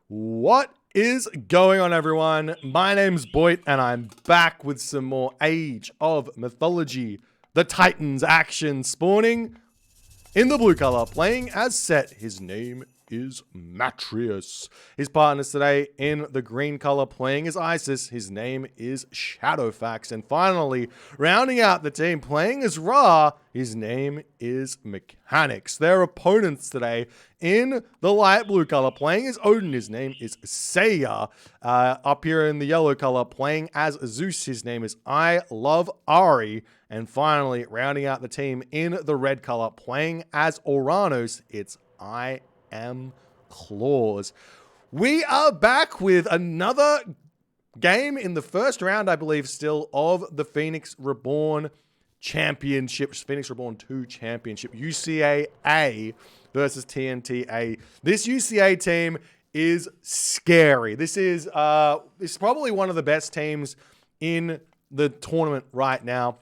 What is going on, everyone? My name's Boit, and I'm back with some more Age of Mythology. The Titans action spawning in the blue color, playing as Set. His name is Matreus. His partners today in the green color, playing as Isis. His name is Shadowfax. And finally, rounding out the team, playing as Ra. His name is Mechanics. Their opponents today in the light blue color, playing as Odin. His name is Seiya. Up here in the yellow color, playing as Zeus. His name is I Love Ari. And finally, rounding out the team in the red color, playing as Uranus, it's I Am Claws. We are back with another game in the first round, I believe, still of the Phoenix Reborn Championship, Phoenix Reborn 2 Championship, UCA A versus TNT A. This UCA team is scary. This is probably one of the best teams in the tournament right now.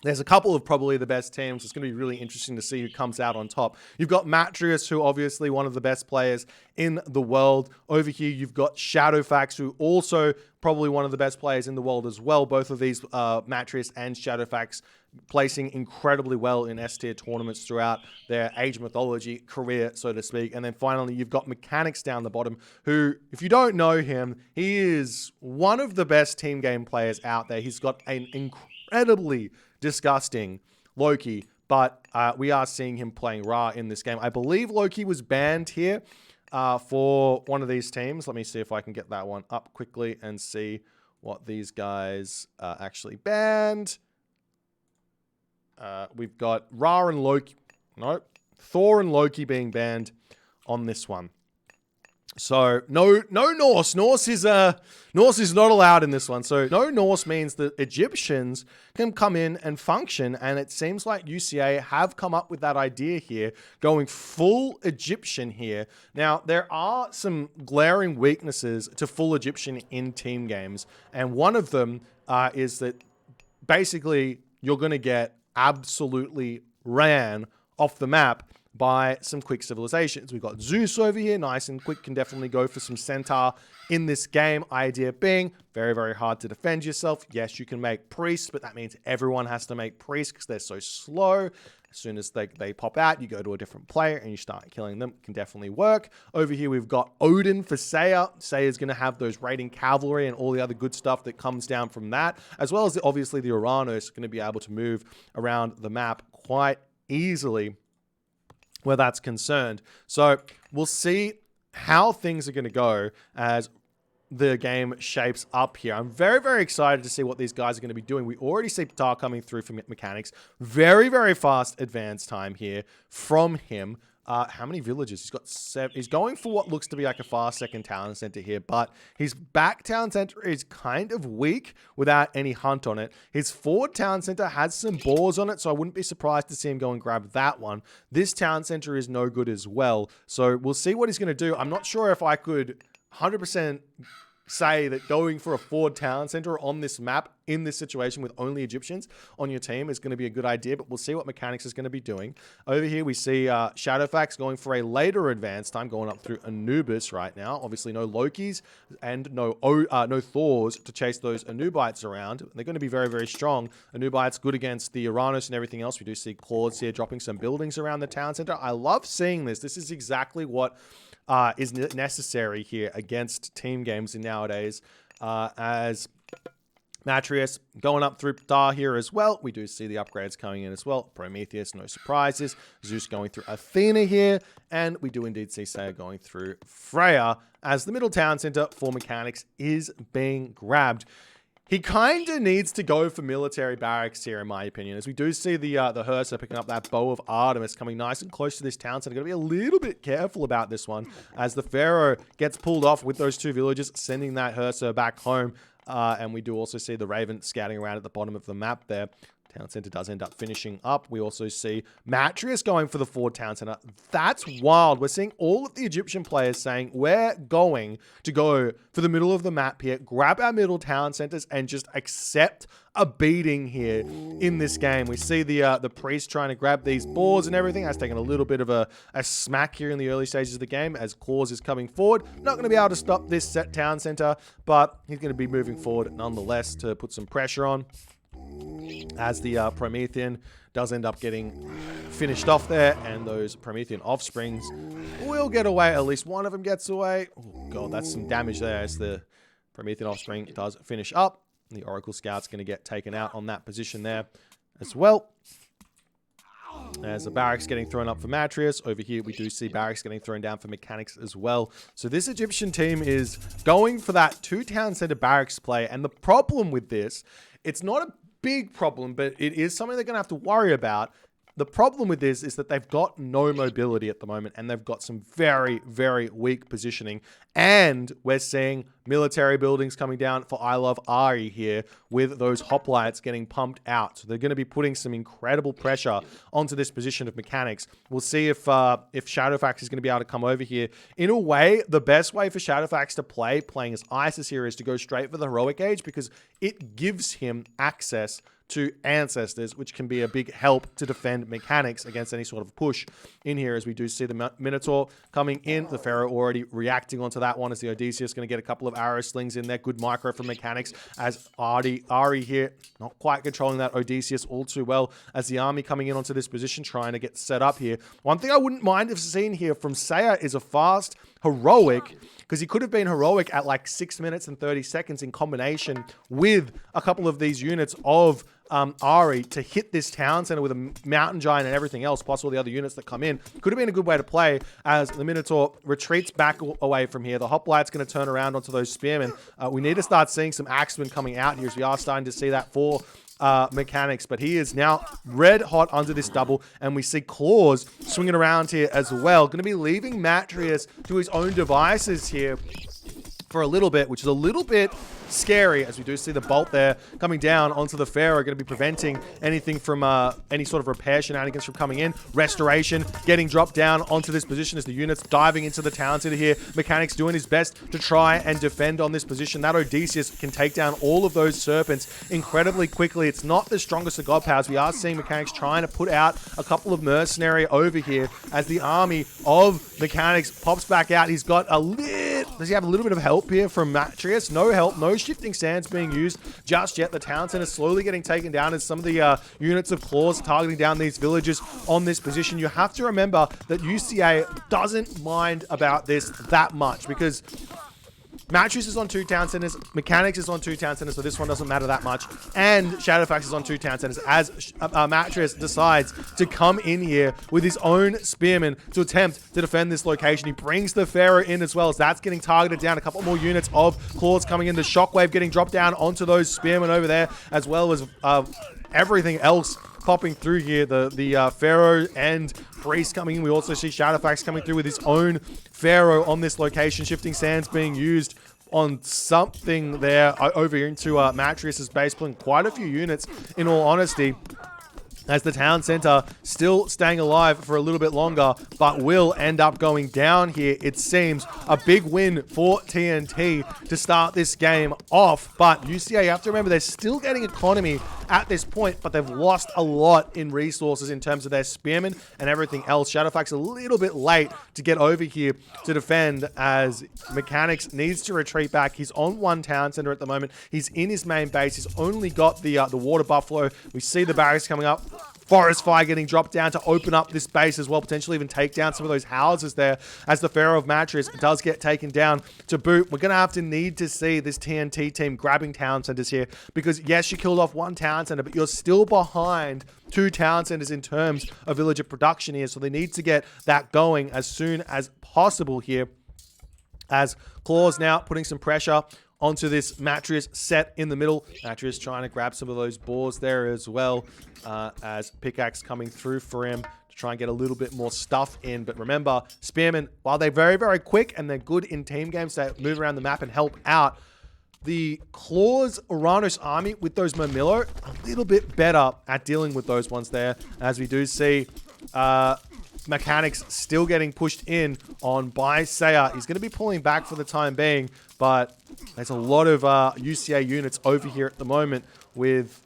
There's a couple of probably the best teams. It's going to be really interesting to see who comes out on top. You've got Matreus, who obviously one of the best players in the world. Over here, you've got Shadowfax, who also probably one of the best players in the world as well. Both of these, Matreus and Shadowfax, placing incredibly well in S-tier tournaments throughout their Age Mythology career, so to speak. And then finally, you've got Mechanics down the bottom, who, if you don't know him, he is one of the best team game players out there. He's got an incredibly disgusting Loki, but we are seeing him playing Ra in this game. I believe Loki was banned here for one of these teams. Let me see if I can get that one up quickly and see what these guys actually banned. We've got Ra and Loki. Nope. Thor and Loki being banned on this one. So no Norse. Norse is not allowed in this one. So no Norse means that Egyptians can come in and function, and it seems like UCA have come up with that idea here, going full Egyptian here. Now there are some glaring weaknesses to full Egyptian in team games, and one of them is that basically you're going to get absolutely ran off the map by some quick civilizations. We've got Zeus over here, nice and quick, can definitely go for some centaur in this game. Idea being, very, very hard to defend yourself. Yes, you can make priests, but that means everyone has to make priests because they're so slow. As soon as they pop out, you go to a different player and you start killing them. It can definitely work. Over here, we've got Odin for Seiya. Seiya's going to have those raiding cavalry and all the other good stuff that comes down from that, as well as obviously the Uranus going to be able to move around the map quite easily where that's concerned. So we'll see how things are going to go as the game shapes up here. I'm very, very excited to see what these guys are going to be doing. We already see Ptar coming through from Mechanics. Very, very fast advance time here from him. How many villages? He's got 7. He's going for what looks to be like a fast second town center here, but his back town center is kind of weak without any hunt on it. His forward town center has some boars on it, so I wouldn't be surprised to see him go and grab that one. This town center is no good as well, so we'll see what he's going to do. I'm not sure if I could 100% say that going for a forward town center on this map in this situation with only Egyptians on your team is going to be a good idea, but we'll see what Mechanics is going to be doing. Over here, we see Shadowfax going for a later advance time, going up through Anubis right now. Obviously, no Lokis and no Thors to chase those Anubites around. They're going to be very, very strong. Anubites good against the Uranus and everything else. We do see Claws here dropping some buildings around the town center. I love seeing this. This is exactly what is necessary here against team games in nowadays, as Matreus going up through Ptar here as well. We do see the upgrades coming in as well. Prometheus, no surprises. Zeus going through Athena here, and we do indeed see Seiya going through Freya as the middle town center for Mechanics is being grabbed. He kind of needs to go for military barracks here, in my opinion, as we do see the Hersa picking up that bow of Artemis coming nice and close to this town. So they're going to be a little bit careful about this one as the Pharaoh gets pulled off with those 2 villages, sending that Hersa back home. And we do also see the Raven scouting around at the bottom of the map there. Town Center does end up finishing up. We also see Matrius going for the forward Town Center. That's wild. We're seeing all of the Egyptian players saying, we're going to go for the middle of the map here, grab our middle Town Centers, and just accept a beating here in this game. We see the priest trying to grab these boards and everything. That's taken a little bit of a smack here in the early stages of the game as Claus is coming forward. Not going to be able to stop this set Town Center, but he's going to be moving forward nonetheless to put some pressure on, as the Promethean does end up getting finished off there, and those Promethean offsprings will get away. At least one of them gets away. Oh god, that's some damage there as the Promethean offspring does finish up. The Oracle Scout's going to get taken out on that position there as well. As the barracks getting thrown up for Matrius. Over here, we do see barracks getting thrown down for mechanics as well. So this Egyptian team is going for that 2 town center barracks play. And the problem with this, it's not a big problem, but it is something they're going to have to worry about. The problem with this is that they've got no mobility at the moment, and they've got some very, very weak positioning. And we're seeing military buildings coming down for I Love Ari here with those hoplites getting pumped out. So they're going to be putting some incredible pressure onto this position of mechanics. We'll see if Shadowfax is going to be able to come over here. In a way, the best way for Shadowfax to play, playing as Isis here, is to go straight for the Heroic Age, because it gives him access to Ancestors, which can be a big help to defend mechanics against any sort of push in here, as we do see the Minotaur coming in. The Pharaoh already reacting onto that one, as the Odysseus going to get a couple of arrow slings in there. Good micro from mechanics, as Ari here not quite controlling that Odysseus all too well, as the army coming in onto this position trying to get set up here. One thing I wouldn't mind have seen here from Saya is a fast heroic, because he could have been heroic at like 6 minutes and 30 seconds in combination with a couple of these units of Ari to hit this town center with a mountain giant and everything else, plus all the other units that come in. Could have been a good way to play, as the Minotaur retreats back away from here. The Hoplight's going to turn around onto those Spearmen. We need to start seeing some Axemen coming out here, as we are starting to see that for mechanics, but he is now red hot under this double, and we see Claws swinging around here as well. Going to be leaving Matrius to his own devices here for a little bit, which is a little bit scary, as we do see the bolt there coming down onto the Pharaoh, going to be preventing anything from any sort of repair shenanigans from coming in. Restoration getting dropped down onto this position as the units diving into the town center here. Mechanics doing his best to try and defend on this position. That Odysseus can take down all of those serpents incredibly quickly. It's not the strongest of god powers. We are seeing mechanics trying to put out a couple of mercenary over here, as the army of mechanics pops back out. He's got a does he have a little bit of help here from Matrius? No help, no shifting sands being used just yet. The town center slowly getting taken down as some of the units of Claws targeting down these villages on this position. You have to remember that UCA doesn't mind about this that much, because Matrius is on 2 town centers, Mechanics is on 2 town centers, so this one doesn't matter that much. And Shadowfax is on 2 town centers, as Matrius decides to come in here with his own Spearmen to attempt to defend this location. He brings the Pharaoh in as well, as that's getting targeted down. A couple more units of Claws coming in. The Shockwave getting dropped down onto those Spearmen over there, as well as everything else popping through here. The Pharaoh and Priest coming in. We also see Shadowfax coming through with his own Pharaoh on this location. Shifting Sands being used on something there over into Matrius's base, pulling quite a few units, in all honesty, as the town center still staying alive for a little bit longer, but will end up going down here. It seems a big win for TNT to start this game off, but UCA, you have to remember, they're still getting economy at this point, but they've lost a lot in resources in terms of their Spearmen and everything else. Shadowfax a little bit late to get over here to defend, as Mechanics needs to retreat back. He's on 1 town center at the moment. He's in his main base. He's only got the water buffalo. We see the barracks coming up. Forest Fire getting dropped down to open up this base as well, potentially even take down some of those houses there, as the Pharaoh of Matrius does get taken down to boot. We're going to need to see this TNT team grabbing town centers here, because yes, you killed off 1 town center, but you're still behind 2 town centers in terms of villager production here, so they need to get that going as soon as possible here, as Claws now putting some pressure onto this Matrius set in the middle. Matrius trying to grab some of those boars there as well, as Pickaxe coming through for him to try and get a little bit more stuff in. But remember, Spearmen, while they're very, very quick and they're good in team games, they move around the map and help out, the Claws Uranus army with those Murmillo a little bit better at dealing with those ones there, as we do see Mechanics still getting pushed in on by Saya. He's going to be pulling back for the time being, but there's a lot of UCA units over here at the moment with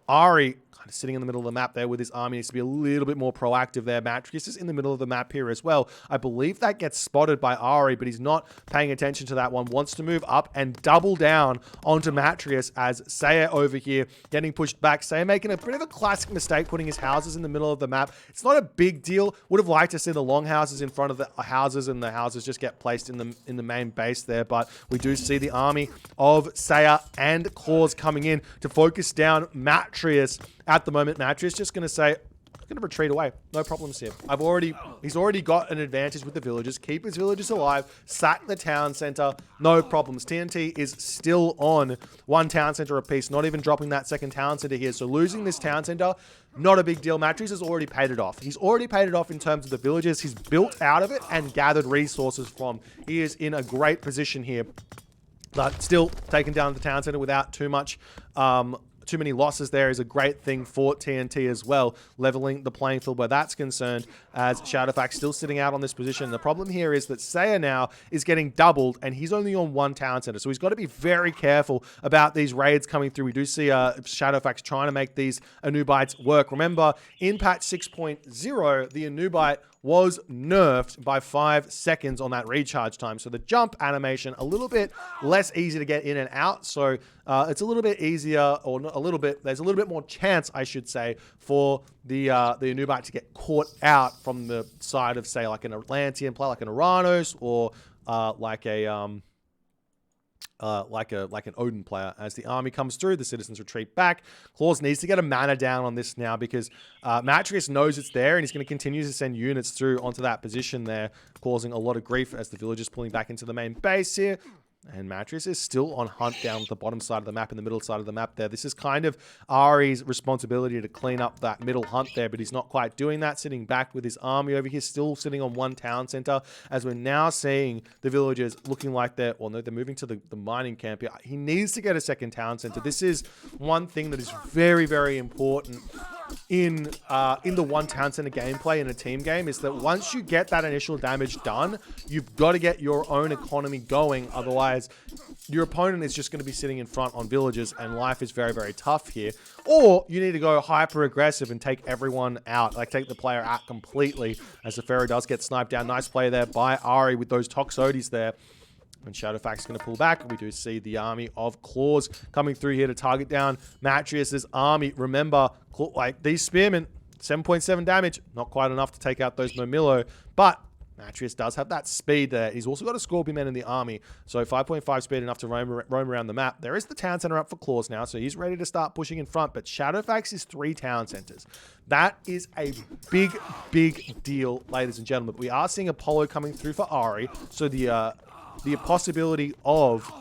Ari kind of sitting in the middle of the map there with his army. Needs to be a little bit more proactive there. Matrius is in the middle of the map here as well. I believe that gets spotted by Ari, but he's not paying attention to that one. Wants to move up and double down onto Matrius as Saya over here getting pushed back. Saya making a bit of a classic mistake putting his houses in the middle of the map. It's not a big deal. Would have liked to see the long houses in front of the houses and the houses just get placed in the main base there, but we do see the army of Saya and Claws coming in to focus down Matrius. At the moment, Matrius just going to say, I'm going to retreat away. No problems here. He's already got an advantage with the villagers. Keep his villagers alive. Sack the town center. No problems. TNT is still on one town center apiece. Not even dropping that second town center here. So losing this town center, not a big deal. Matrius has already paid it off. He's already paid it off in terms of the villagers he's built out of it and gathered resources from. He is in a great position here. But still taking down the town center without too many losses there is a great thing for TNT as well, leveling the playing field where that's concerned, as Shadowfax still sitting out on this position. The problem here is that Saya now is getting doubled and he's only on one town center, so he's got to be very careful about these raids coming through. We do see Shadowfax trying to make these Anubites work. Remember, in patch 6.0, the Anubite was nerfed by 5 seconds on that recharge time. So the jump animation, a little bit less easy to get in and out. So it's a little bit easier, or not a little bit, there's a little bit more chance, I should say, for the Anubite to get caught out from the side of, say, like an Atlantean player, like an Uranus, or like an Odin player. As the army comes through, the citizens retreat back. Claws needs to get a mana down on this now because Matrius knows it's there and he's going to continue to send units through onto that position there, causing a lot of grief as the villagers pulling back into the main base here. And Matrius is still on hunt down the bottom side of the map and the middle side of the map there. This is kind of Ari's responsibility to clean up that middle hunt there, but he's not quite doing that, sitting back with his army over here, still sitting on one town center, as we're now seeing the villagers looking like they're moving to the mining camp here. He needs to get a second town center. This is one thing that is very, very important in the one town center gameplay in a team game, is that once you get that initial damage done, you've got to get your own economy going. Otherwise, your opponent is just going to be sitting in front on villagers and life is very, very tough here. Or you need to go hyper aggressive and take everyone out, like take the player out completely, as the Pharaoh does get sniped down. Nice play there by Ari with those Toxotes there. And Shadowfax is going to pull back. We do see the army of Claws coming through here to target down Matrius's army. Remember, like these spearmen, 7.7 damage, not quite enough to take out those Murmillo, but Matrius does have that speed there. He's also got a Scorpion Man in the army, so 5.5 speed enough to roam around the map. There is the town center up for Claws now, so he's ready to start pushing in front, but Shadowfax is 3 town centers. That is a big, big deal, ladies and gentlemen. We are seeing Apollo coming through for Ari, so the possibility of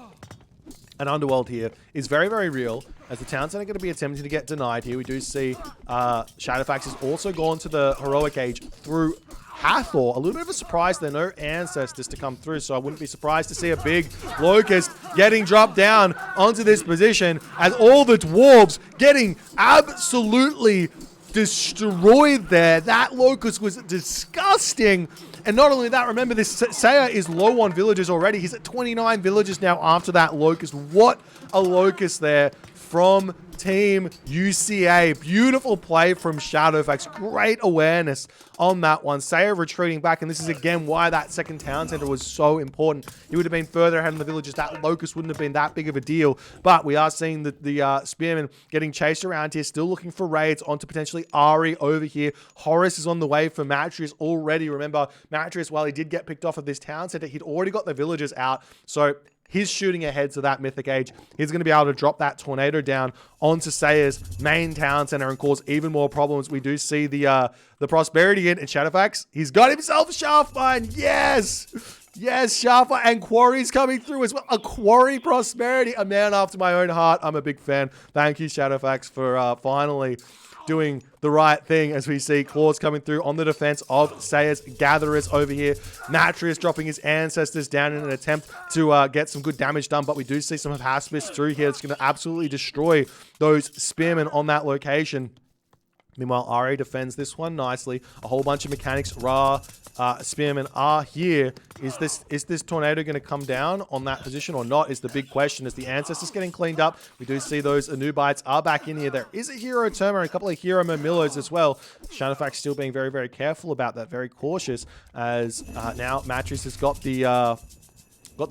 an underworld here is very, very real, as the town center are going to be attempting to get denied here. We do see Shadowfax has also gone to the heroic age through Hathor. A little bit of a surprise. There are no ancestors to come through, so I wouldn't be surprised to see a big Locust getting dropped down onto this position, as all the dwarves getting absolutely destroyed there. That Locust was disgusting. And not only that, remember, this Saya is low on villagers already. He's at 29 villagers now after that Locust. What a Locust there from Team UCA. Beautiful play from Shadowfax. Great awareness on that one. Saya retreating back, and this is again why that second town center was so important. He would have been further ahead in the villages. That Locust wouldn't have been that big of a deal, but we are seeing the Spearmen getting chased around here, still looking for raids onto potentially Ari over here. Horus is on the way for Matrius already. Remember, Matrius, while he did get picked off of this town center, he'd already got the villagers out, so he's shooting ahead to that Mythic Age. He's going to be able to drop that tornado down onto Saya's main town center and cause even more problems. We do see the Prosperity in, and Shadowfax, he's got himself a Shaftmine. Yes! Yes, Sharper and Quarry's coming through as well. A Quarry Prosperity, a man after my own heart. I'm a big fan. Thank you, Shadowfax, for finally doing the right thing as we see Claws coming through on the defense of Sayers Gatherers over here. Matrius dropping his Ancestors down in an attempt to get some good damage done, but we do see some of Haspis through here. It's going to absolutely destroy those Spearmen on that location. Meanwhile, RA defends this one nicely. A whole bunch of mechanics. Ra, Spearmen are here. Is this tornado going to come down on that position or not is the big question. As the Ancestors getting cleaned up, we do see those Anubites are back in here. There is a Hero Terma and a couple of Hero Momillos as well. Shadowfax still being very, very careful about that, very cautious, as now Matrius has got the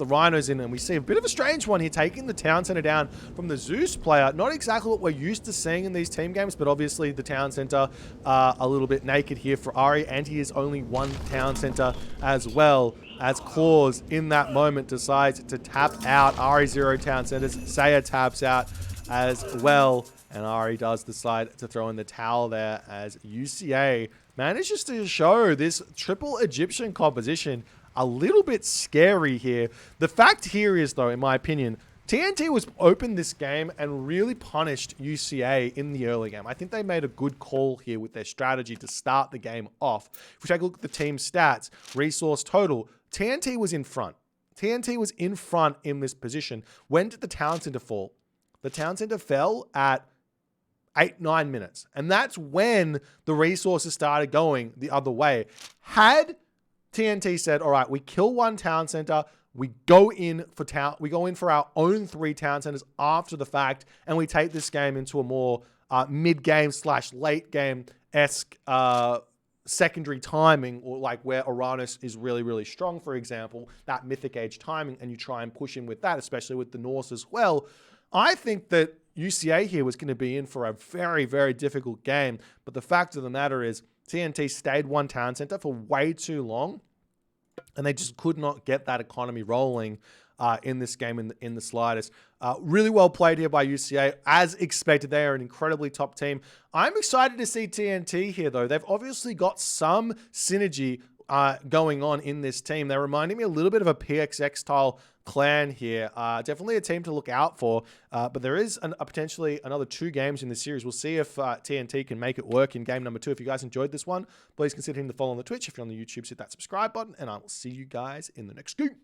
Rhinos in, and we see a bit of a strange one here, taking the Town Center down from the Zeus player. Not exactly what we're used to seeing in these team games, but obviously the Town Center a little bit naked here for Ari, and he is only one Town Center as well, as Claws in that moment decides to tap out Ari 0 Town Centers. Saya taps out as well, and Ari does decide to throw in the towel there as UCA manages to show this triple Egyptian composition a little bit scary here. The fact here is, though, in my opinion, TNT was open this game and really punished UCA in the early game. I think they made a good call here with their strategy to start the game off. If we take a look at the team stats, resource total, TNT was in front. TNT was in front in this position. When did the Town Center fall? The Town Center fell at 8-9 minutes. And that's when the resources started going the other way. Had TNT said, all right, we kill one Town Center, we go in for our own 3 Town Centers after the fact, and we take this game into a more mid-game / late game-esque secondary timing, or like where Uranus is really, really strong, for example, that Mythic Age timing, and you try and push in with that, especially with the Norse as well. I think that UCA here was going to be in for a very, very difficult game, but the fact of the matter is TNT stayed one Town Center for way too long, and they just could not get that economy rolling in this game in the slightest. Really well played here by UCA. As expected, they are an incredibly top team. I'm excited to see TNT here, though. They've obviously got some synergy going on in this team. They're reminding me a little bit of a PXX-style clan here. Definitely a team to look out for, but there is potentially another 2 games in the series. We'll see if TNT can make it work in game number 2. If you guys enjoyed this one, please consider hitting the follow on the Twitch. If you're on the YouTube, hit that subscribe button, and I will see you guys in the next game.